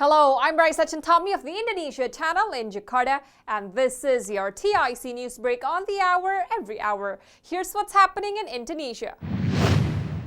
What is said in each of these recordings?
Hello, I'm Raisa Chantami of the Indonesia channel in Jakarta, and this is your TIC news break on the hour every hour. Here's what's happening in Indonesia.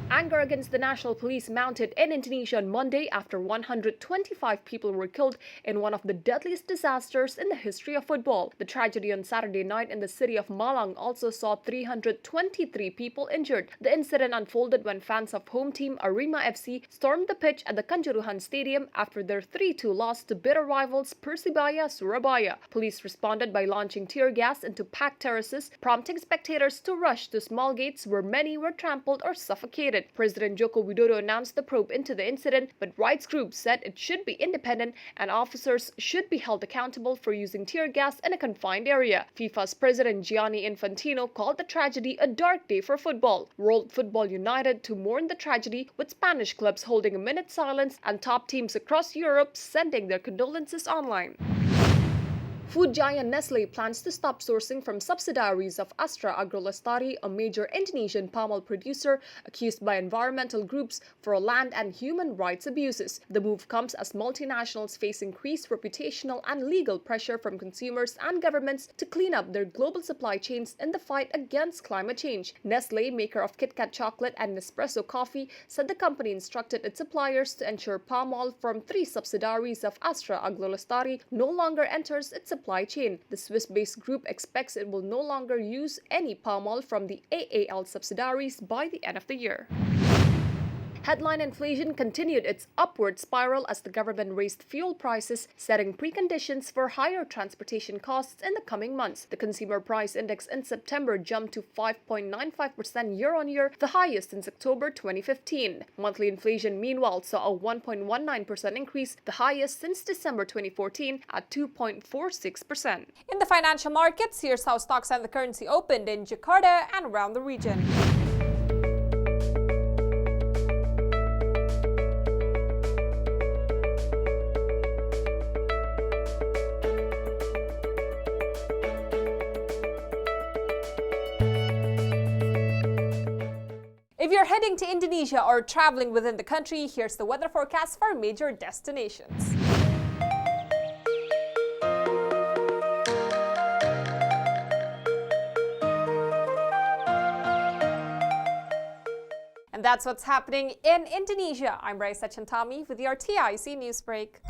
Anger against the national police mounted in Indonesia on Monday after 125 people were killed in one of the deadliest disasters in the history of football. The tragedy on Saturday night in the city of Malang also saw 323 people injured. The incident unfolded when fans of home team Arema FC stormed the pitch at the Kanjuruhan Stadium after their 3-2 loss to bitter rivals Persibaya Surabaya. Police responded by launching tear gas into packed terraces, prompting spectators to rush to small gates where many were trampled or suffocated. President Joko Widodo announced the probe into the incident, but rights groups said it should be independent and officers should be held accountable for using tear gas in a confined area. FIFA's president Gianni Infantino called the tragedy a dark day for football. World Football united to mourn the tragedy, with Spanish clubs holding a minute's silence and top teams across Europe sending their condolences online. Food giant Nestlé plans to stop sourcing from subsidiaries of Astra Agrolestari, a major Indonesian palm oil producer accused by environmental groups for land and human rights abuses. The move comes as multinationals face increased reputational and legal pressure from consumers and governments to clean up their global supply chains in the fight against climate change. Nestlé, maker of Kit Kat chocolate and Nespresso coffee, said the company instructed its suppliers to ensure palm oil from 3 subsidiaries of Astra Agrolestari no longer enters its supply chain. The Swiss-based group expects it will no longer use any palm oil from the AAL subsidiaries by the end of the year. Headline inflation continued its upward spiral as the government raised fuel prices, setting preconditions for higher transportation costs in the coming months. The consumer price index in September jumped to 5.95% year-on-year, the highest since October 2015. Monthly inflation, meanwhile, saw a 1.19% increase, the highest since December 2014 at 2.46%. In the financial markets, here's how stocks and the currency opened in Jakarta and around the region. If you're heading to Indonesia or traveling within the country, here's the weather forecast for major destinations. And that's what's happening in Indonesia. I'm Raisa Chantami with your TIC News Break.